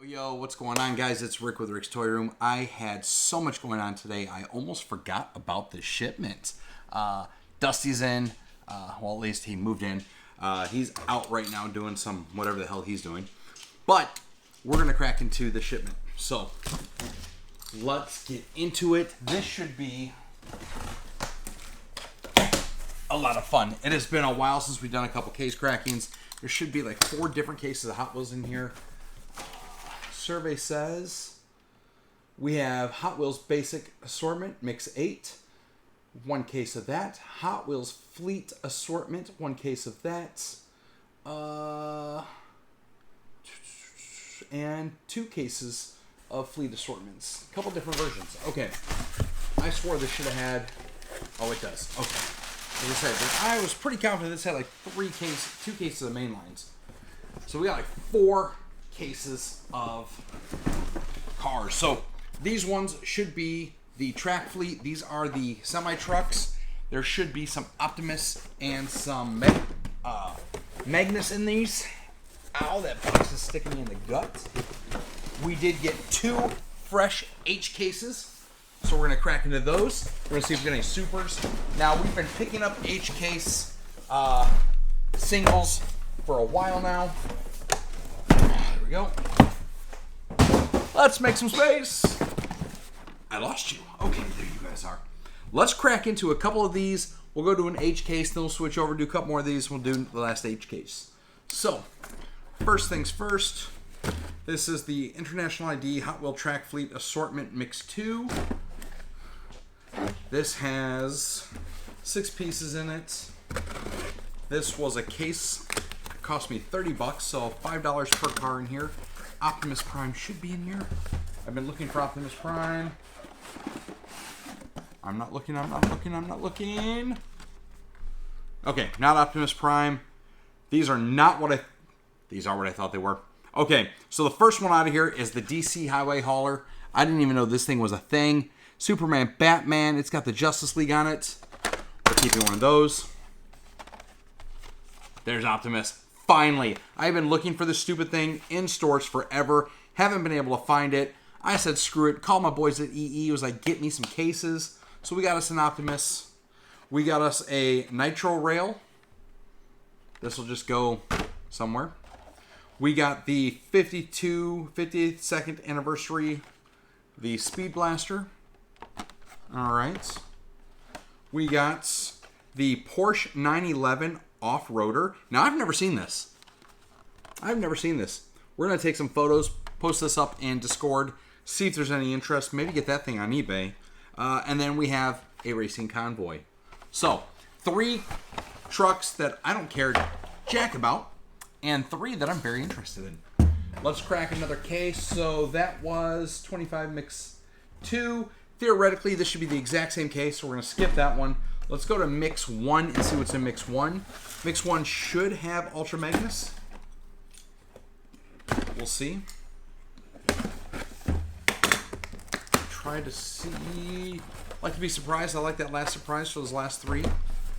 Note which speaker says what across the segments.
Speaker 1: Yo, what's going on, guys? It's Rick with Rick's Toy Room. I had so much going on today, I almost forgot about the shipment. Dusty's in. Well, at least he moved in. He's out right now doing some whatever the hell he's doing. But we're going to crack into the shipment. So, let's get into it. This should be a lot of fun. It has been a while since we've done a couple case crackings. There should be like 4 different cases of Hot Wheels in here. Survey says we have Hot Wheels Basic Assortment Mix 8, 1 case of that. Hot Wheels Fleet Assortment, 1 case of that. And 2 cases of Fleet Assortments. A couple different versions. Okay. I swore this should have had... Oh, it does. Okay. As I said, I was pretty confident this had like 2 cases of main lines. So we got like 4 cases of cars. So these ones should be the track fleet. These are the semi trucks. There should be some Optimus and some Magnus in these. Ow, that box is sticking me in the gut. We did get 2 fresh H cases, so we're gonna crack into those. We're gonna see if we get any supers. Now we've been picking up H case singles for a while now. There we go. Let's make some space. I lost you. Okay, there you guys are. Let's crack into a couple of these. We'll go to an H case, then we'll switch over, do a couple more of these. We'll do the last H case. So, first things first. This is the International ID Hot Wheel Track Fleet Assortment Mix 2. This has 6 pieces in it. This was a case. It cost me $30, so $5 per car in here. Optimus Prime should be in here. I've been looking for Optimus Prime. I'm not looking. Okay, not Optimus Prime. These are not what these are what I thought they were. Okay, so the first one out of here is the DC Highway Hauler. I didn't even know this thing was a thing. Superman, Batman. It's got the Justice League on it. We're keeping one of those. There's Optimus. Finally, I've been looking for this stupid thing in stores forever. Haven't been able to find it. I said, screw it. Call my boys at EE. It was like, get me some cases. So we got us an Optimus. We got us a Nitro Rail. This will just go somewhere. We got the 52nd anniversary, the Speed Blaster. All right. We got the Porsche 911 Off-Roader. Now, I've never seen this. We're going to take some photos, post this up in Discord, see if there's any interest, maybe get that thing on eBay. And then we have a Racing Convoy. So, 3 trucks that I don't care jack about, and 3 that I'm very interested in. Let's crack another case. So that was 25 Mix 2. Theoretically, this should be the exact same case, so we're going to skip that one. Let's go to Mix 1 and see what's in Mix 1. Mix 1 should have Ultra Magnus. We'll see. Try to see. Like to be surprised. I like that last surprise for those last 3.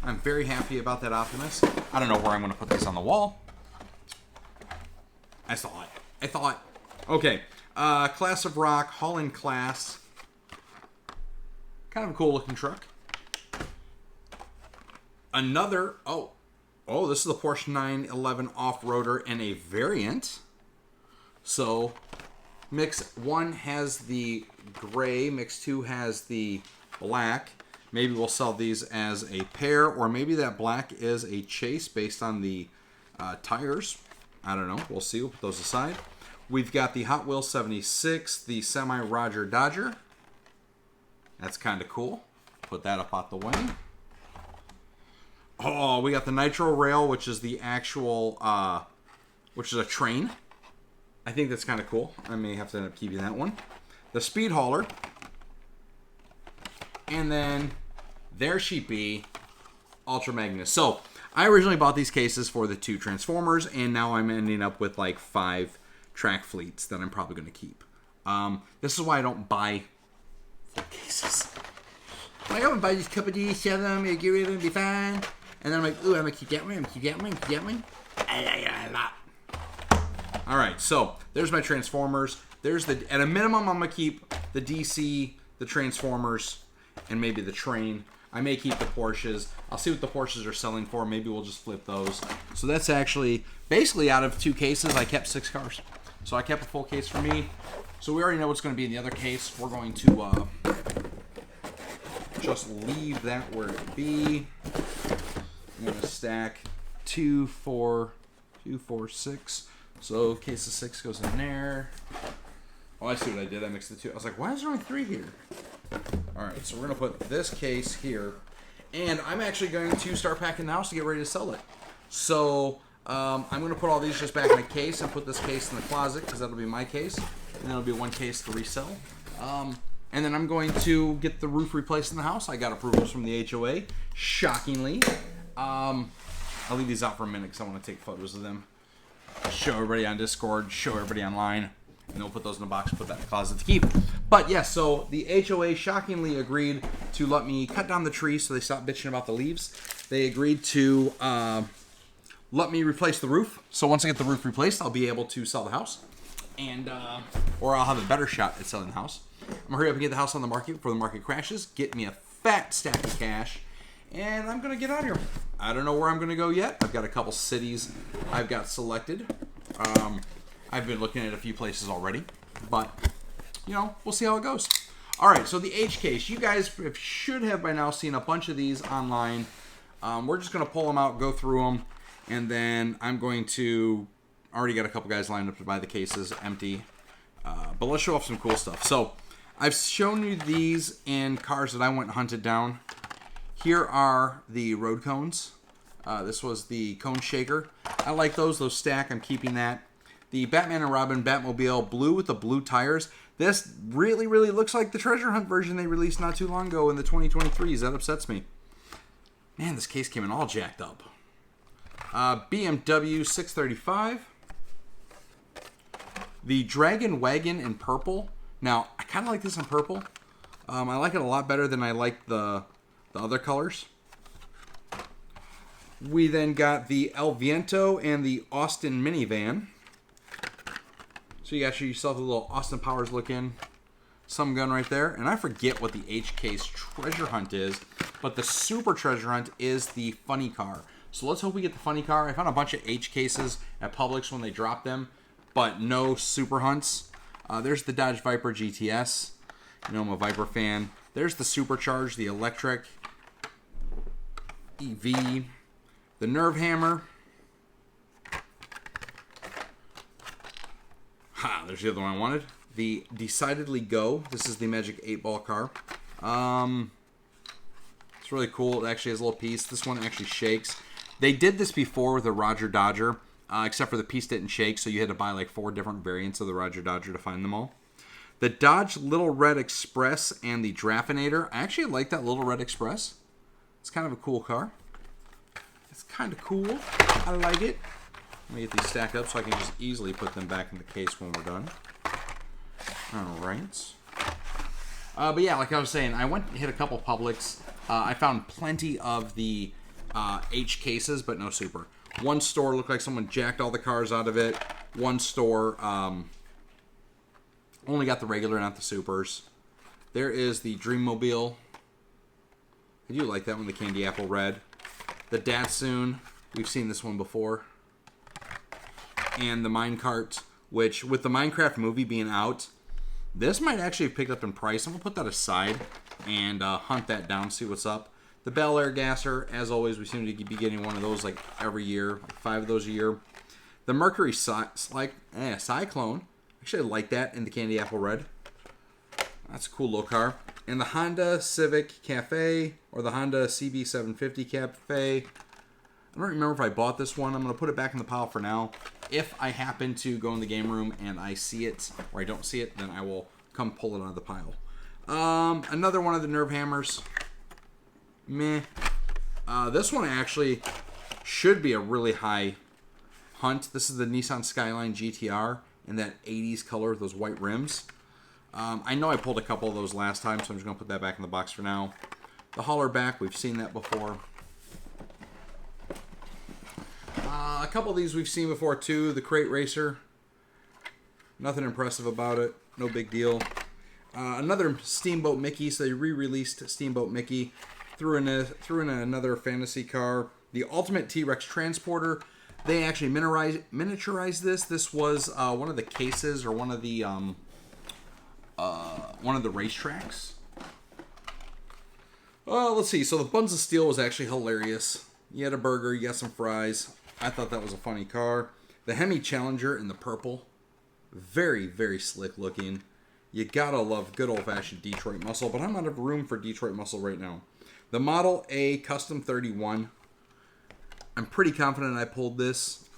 Speaker 1: I'm very happy about that Optimus. I don't know where I'm going to put this on the wall. I thought. Okay. Class of Rock, Holland Class. Kind of a cool looking truck. Another, oh, this is the Porsche 911 Off-Roader and a variant. So, Mix 1 has the gray, Mix 2 has the black. Maybe we'll sell these as a pair, or maybe that black is a chase based on the tires. I don't know. We'll see. We'll put those aside. We've got the Hot Wheels 76, the Semi-Roger Dodger. That's kind of cool. Put that up out the way. Oh, we got the Nitro Rail, which is the actual, which is a train. I think that's kind of cool. I may have to end up keeping that one. The Speed Hauler. And then there she be, Ultra Magnus. So, I originally bought these cases for the 2 Transformers, and now I'm ending up with like 5 track fleets that I'm probably going to keep. This is why I don't buy full cases. I'm like, I'm going to buy these couple of these, sell them, get rid of them, be fine. And then I'm like, ooh, I'm going to keep that one, I'm going to keep that one, I like it a lot. All right, so there's my Transformers. There's the, at a minimum, I'm going to keep the DC, the Transformers, and maybe the train. I may keep the Porsches. I'll see what the Porsches are selling for. Maybe we'll just flip those. So that's actually, basically out of 2 cases, I kept 6 cars. So I kept a full case for me. So we already know what's going to be in the other case. We're going to just leave that where it be. I'm going to stack 2, 4, 2, 4, 6. So case of 6 goes in there. Oh, I see what I did. I mixed the 2. I was like, why is there only 3 here? Alright, so we're going to put this case here. And I'm actually going to start packing the house to get ready to sell it. So I'm going to put all these just back in a case and put this case in the closet because that'll be my case. And that'll be 1 case to resell. And then I'm going to get the roof replaced in the house. I got approvals from the HOA, shockingly. I'll leave these out for a minute because I want to take photos of them. Show everybody on Discord, show everybody online. And then we'll put those in the box, put that in the closet to keep. But yes, so the HOA shockingly agreed to let me cut down the tree so they stopped bitching about the leaves. They agreed to let me replace the roof. So once I get the roof replaced, I'll be able to sell the house. And or I'll have a better shot at selling the house. I'm going to hurry up and get the house on the market before the market crashes. Get me a fat stack of cash. And I'm going to get out of here. I don't know where I'm going to go yet. I've got a couple cities I've got selected. I've been looking at a few places already. But, you know, we'll see how it goes. All right, so the H case. You guys should have by now seen a bunch of these online. We're just going to pull them out, go through them. And then I'm going to... already got a couple guys lined up to buy the cases empty. But let's show off some cool stuff. So, I've shown you these in cars that I went and hunted down. Here are the road cones. This was the cone shaker. I like those. Those stack. I'm keeping that. The Batman and Robin Batmobile blue with the blue tires. This really, really looks like the treasure hunt version they released not too long ago in the 2023s. That upsets me. Man, this case came in all jacked up. BMW 635. The Dragon Wagon in purple. Now, I kind of like this in purple. I like it a lot better than I like the other colors. We then got the El Viento and the Austin minivan. So you got yourself a little Austin Powers looking some gun right there. And I forget what the H case treasure hunt is, but the super treasure hunt is the funny car. So let's hope we get the funny car. I found a bunch of H cases at Publix when they dropped them, but no super hunts. There's the Dodge Viper GTS. You know, I'm a Viper fan. There's the Supercharged, the electric EV, the Nerve Hammer. There's the other one I wanted. The Decidedly Go. This is the Magic 8-ball car. It's really cool. It actually has a little piece. This one actually shakes. They did this before with a Roger Dodger, except for the piece didn't shake, so you had to buy like 4 different variants of the Roger Dodger to find them all. The Dodge Little Red Express and the Draffinator. I actually like that Little Red Express. It's kind of a cool car. It's kind of cool. I like it. Let me get these stacked up so I can just easily put them back in the case when we're done. Alright. But yeah, like I was saying, I went and hit a couple Publix. I found plenty of the H cases, but no super. One store looked like someone jacked all the cars out of it. One store only got the regular, not the supers. There is the Dreammobile. I do like that one, the Candy Apple Red. The Datsun. We've seen this one before. And the Minecart, which with the Minecraft movie being out, this might actually have picked up in price. I'm going to put that aside and hunt that down, see what's up. The Bel Air Gasser, as always, we seem to be getting one of those like every year, like 5 of those a year. The Mercury Cyclone. Actually, I like that in the Candy Apple Red. That's a cool little car. And the Honda Civic Cafe, or the Honda CB750 Cafe. I don't remember if I bought this one. I'm going to put it back in the pile for now. If I happen to go in the game room and I see it, or I don't see it, then I will come pull it out of the pile. Another one of the Nerve Hammers. Meh. This one actually should be a really high hunt. This is the Nissan Skyline GTR in that 80s color with those white rims. I know I pulled a couple of those last time, so I'm just going to put that back in the box for now. The hauler back, we've seen that before. A couple of these we've seen before too. The Crate Racer. Nothing impressive about it. No big deal. Another Steamboat Mickey. So they re-released Steamboat Mickey. Threw in another fantasy car. The Ultimate T-Rex Transporter. They actually miniaturized this. This was one of the cases or one of the racetracks. Let's see. So the Buns of Steel was actually hilarious. You had a burger, you got some fries. I thought that was a funny car. The Hemi Challenger in the purple. Very, very slick looking. You gotta love good old-fashioned Detroit muscle, but I'm out of room for Detroit muscle right now. The Model A Custom 31. I'm pretty confident I pulled this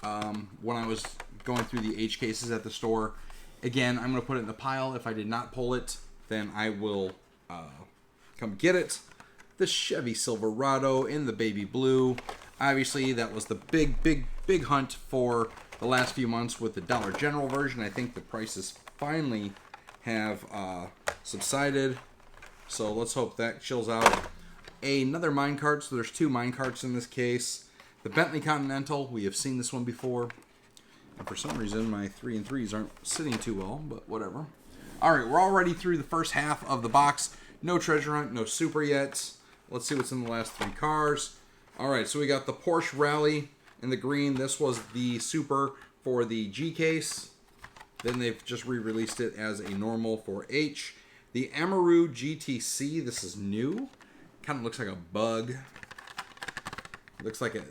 Speaker 1: when I was going through the H cases at the store. Again, I'm going to put it in the pile. If I did not pull it, then I will come get it. The Chevy Silverado in the baby blue. Obviously, that was the big hunt for the last few months with the Dollar General version. I think the prices finally have subsided. So let's hope that chills out. Another minecart. So there's 2 minecarts in this case. The Bentley Continental. We have seen this one before. And for some reason, my 3 and 3s aren't sitting too well, but whatever. All right, we're already through the first half of the box. No treasure hunt, no super yet. Let's see what's in the last 3 cars. All right, so we got the Porsche Rally in the green. This was the super for the G case. Then they've just re-released it as a normal for H. The Amaru GTC. This is new. Kind of looks like a bug. Looks like an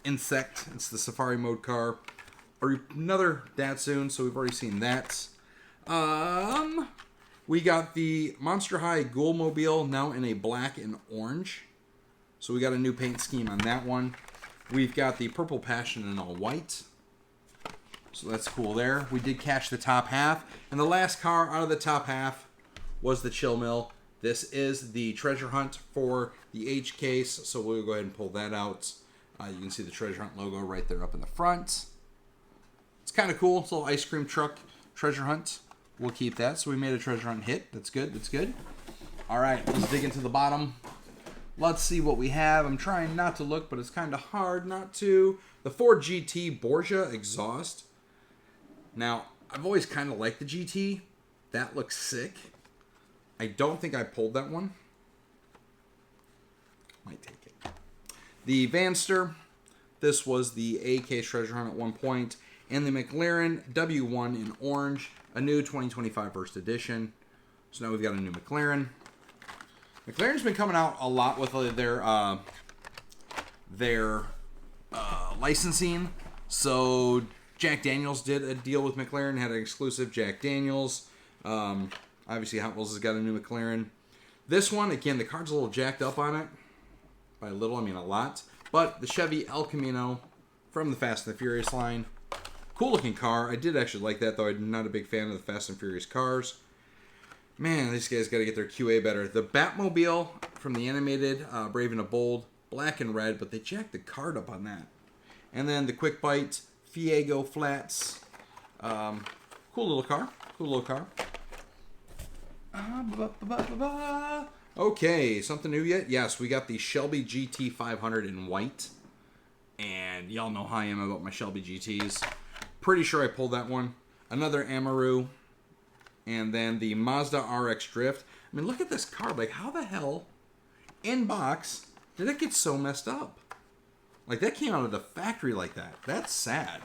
Speaker 1: insect. It's the Safari mode car. Another Datsun, so we've already seen that. We got the Monster High Ghoulmobile now in a black and orange. So we got a new paint scheme on that one. We've got the Purple Passion in all white. So that's cool there. We did catch the top half. And the last car out of the top half was the Chill Mill. This is the treasure hunt for the H case. So we'll go ahead and pull that out. You can see the treasure hunt logo right there up in the front. It's kind of cool. It's a little ice cream truck treasure hunt. We'll keep that. So we made a treasure hunt hit. That's good. That's good. All right. Let's dig into the bottom. Let's see what we have. I'm trying not to look, but it's kind of hard not to. The Ford GT Borgia exhaust. Now, I've always kind of liked the GT. That looks sick. I don't think I pulled that one. Might take it. The Vanster. This was the A case treasure hunt at one point. And the McLaren W1 in orange. A new 2025 first edition. So now we've got a new McLaren. McLaren's been coming out a lot with their licensing. So Jack Daniels did a deal with McLaren, had an exclusive Jack Daniels. Obviously Hot Wheels has got a new McLaren. This one, again, the card's a little jacked up on it. By a little, I mean a lot. But the Chevy El Camino from the Fast and the Furious line. Cool looking car. I did actually like that, though. I'm not a big fan of the Fast and Furious cars. Man, these guys got to get their QA better. The Batmobile from the animated Brave and the Bold, black and red, but they jacked the card up on that. And then the Quick Bite Fiego Flats. Cool little car. Cool little car. Okay, something new yet? Yes, we got the Shelby GT 500 in white. And y'all know how I am about my Shelby GTs. Pretty sure I pulled that one. Another Amaru. And then the Mazda RX Drift. I mean, look at this car. Like, how the hell, in box, did it get so messed up? Like, that came out of the factory like that. That's sad.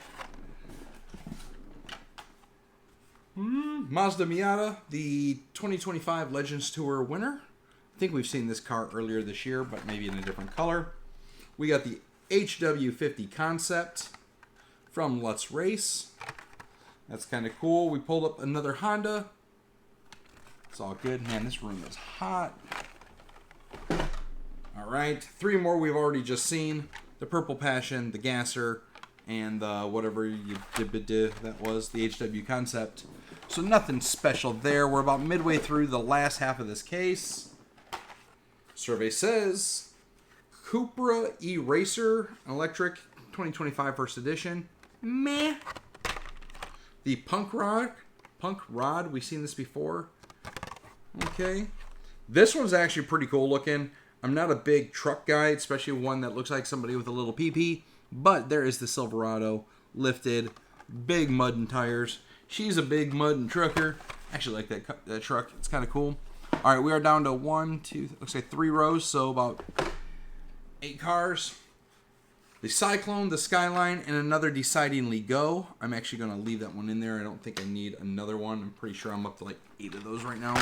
Speaker 1: Mazda Miata, the 2025 Legends Tour winner. I think we've seen this car earlier this year, but maybe in a different color. We got the HW50 Concept from Let's Race. That's kind of cool. We pulled up another Honda. It's all good. Man, this room is hot. All right. 3 more we've already just seen. The Purple Passion, the Gasser, and the whatever you did that was, the HW Concept. So nothing special there. We're about midway through the last half of this case. Survey says Cupra E-Racer Electric 2025 first edition. Meh. The Punk Rod, we've seen this before. Okay. This one's actually pretty cool looking. I'm not a big truck guy, especially one that looks like somebody with a little PP, but there is the Silverado lifted, big mud and tires. She's a big mud and trucker. I actually like that truck. It's kind of cool. All right, we are down to 1, 2, looks like 3 rows, so about 8 cars. The Cyclone, the Skyline, and another Decidingly Go. I'm actually going to leave that one in there. I don't think I need another one. I'm pretty sure I'm up to like 8 of those right now.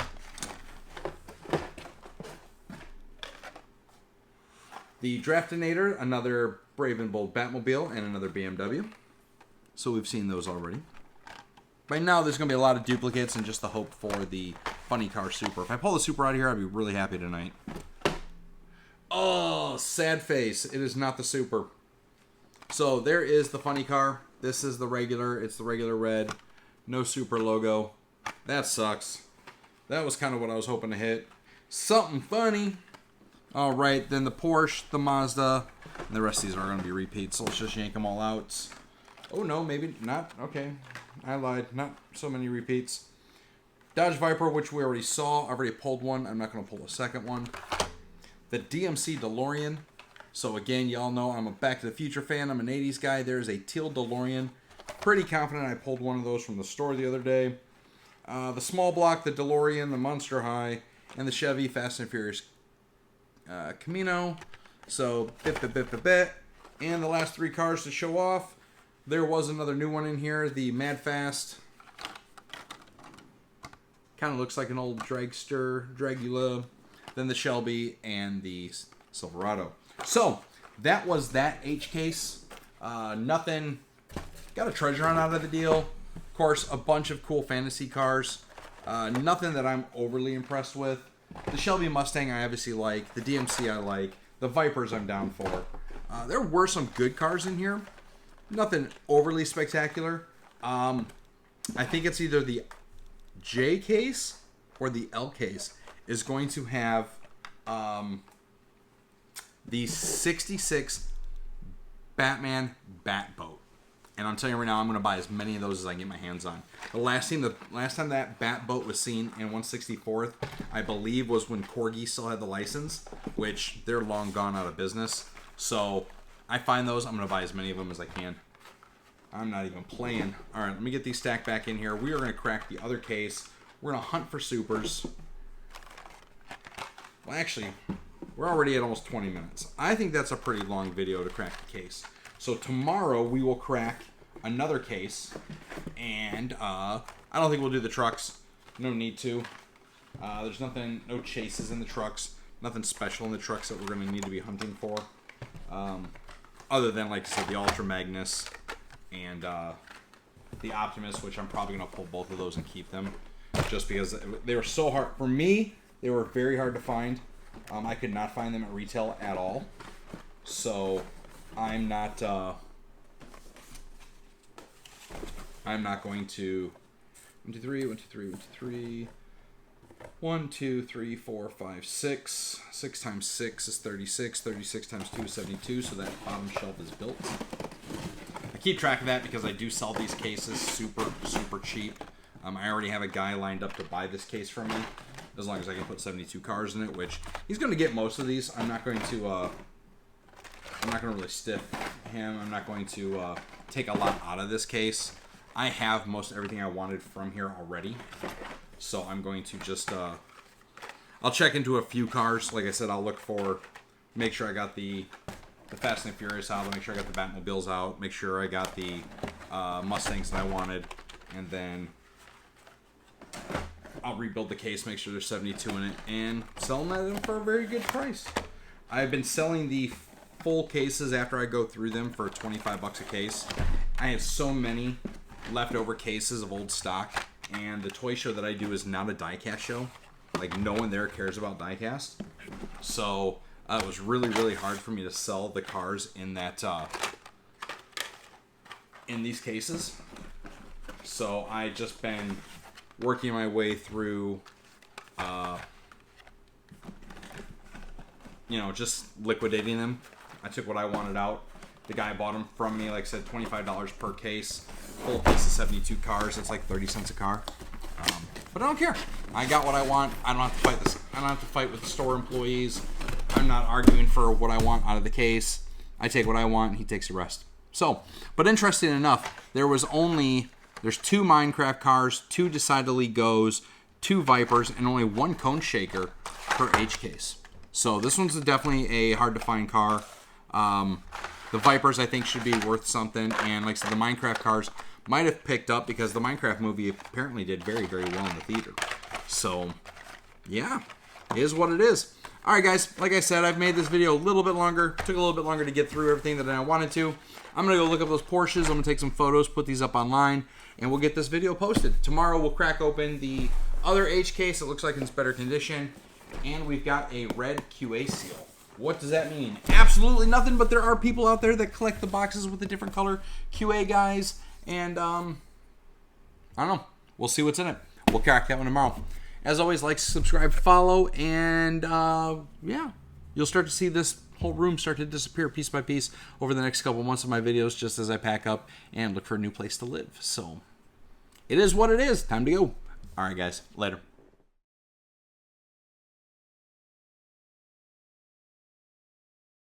Speaker 1: The Draftinator, another Brave and Bold Batmobile, and another BMW. So we've seen those already. By now, there's going to be a lot of duplicates and just the hope for the Funny Car Super. If I pull the Super out of here, I'd be really happy tonight. Oh, sad face. It is not the Super. So there is the Funny Car. This is the regular. It's the regular red. No Super logo. That sucks. That was kind of what I was hoping to hit. Something funny. All right, then the Porsche, the Mazda, and the rest of these are going to be repeats. So let's just yank them all out. Oh, no, maybe not. Okay, I lied. Not so many repeats. Dodge Viper, which we already saw. I already pulled one. I'm not going to pull a second one. The DMC DeLorean. So again, y'all know I'm a Back to the Future fan. I'm an 80s guy. There's a teal DeLorean. Pretty confident I pulled one of those from the store the other day. The small block, the DeLorean, the Monster High, and the Chevy Fast and Furious Camino. So, bit. And the last 3 cars to show off. There was another new one in here, the Mad Fast. Kind of looks like an old Dragula. Then the Shelby and the Silverado. So, that was that H case. Nothing. Got a treasure hunt out of the deal. Of course, a bunch of cool fantasy cars. Nothing that I'm overly impressed with. The Shelby Mustang I obviously like. The DMC I like. The Vipers I'm down for. There were some good cars in here. Nothing overly spectacular. I think it's either the J case or the L case is going to have the 66 Batman Batboat. And I'm telling you right now, I'm going to buy as many of those as I can get my hands on. The last time that Batboat was seen in 164th, I believe, was when Corgi still had the license, which they're long gone out of business. So I find those, I'm going to buy as many of them as I can. I'm not even playing. All right, let me get these stacked back in here. We are going to crack the other case. We're going to hunt for supers. Well, actually, we're already at almost 20 minutes. I think that's a pretty long video to crack the case. So tomorrow we will crack another case, and I don't think we'll do the trucks. No need to. There's nothing, no chases in the trucks. Nothing special in the trucks that we're going to need to be hunting for. Other than, like I said, the Ultra Magnus and the Optimus, which I'm probably going to pull both of those and keep them. Just because they were so hard. For me, they were very hard to find. I could not find them at retail at all. So I'm not going to 1, 2, 3, 1, 2, 3, 1, 2, 3. 1, 2, 3, 4, 5, 6. 6 times 6 is 36. 36 times 2 is 72. So that bottom shelf is built. I keep track of that because I do sell these cases super cheap. I already have a guy lined up to buy this case from me, as long as I can put 72 cars in it, which he's going to get most of these. I'm not going to really stiff him. I'm not going to take a lot out of this case. I have most everything I wanted from here already. So I'm going to just, I'll check into a few cars. Like I said, I'll look for, make sure I got the Fast and Furious out. I'll make sure I got the Batmobiles out. Make sure I got the Mustangs that I wanted. And then I'll rebuild the case, make sure there's 72 in it, and sell them for a very good price. I've been selling the full cases after I go through them for $25 a case. I have so many leftover cases of old stock, and the toy show that I do is not a diecast show. Like, no one there cares about diecast. So it was really, really hard for me to sell the cars in that in these cases. So I just been working my way through, just liquidating them. I took what I wanted out. The guy bought them from me, like I said, $25 per case. Full case of 72 cars. It's like 30 cents a car. But I don't care. I got what I want. I don't have to fight this. I don't have to fight with the store employees. I'm not arguing for what I want out of the case. I take what I want, and he takes the rest. So, but interesting enough, there was only There's 2 Minecraft cars, 2 Decidedly Goes, 2 Vipers, and only 1 Cone Shaker per H case. So this one's definitely a hard to find car. The Vipers I think should be worth something, and like I said, the Minecraft cars might have picked up because the Minecraft movie apparently did very, very well in the theater. So yeah, it is what it is. Alright guys, like I said, I've made this video a little bit longer. Took a little bit longer to get through everything that I wanted to. I'm going to go look up those Porsches. I'm going to take some photos, put these up online, and we'll get this video posted. Tomorrow we'll crack open the other H case. It looks like it's better condition. And we've got a red QA seal. What does that mean? Absolutely nothing, but there are people out there that collect the boxes with the different color QA guys. And, I don't know. We'll see what's in it. We'll crack that one tomorrow. As always, like, subscribe, follow, and, yeah. You'll start to see this whole room start to disappear piece by piece over the next couple months of my videos just as I pack up and look for a new place to live. So, it is what it is. Time to go. All right, guys. Later.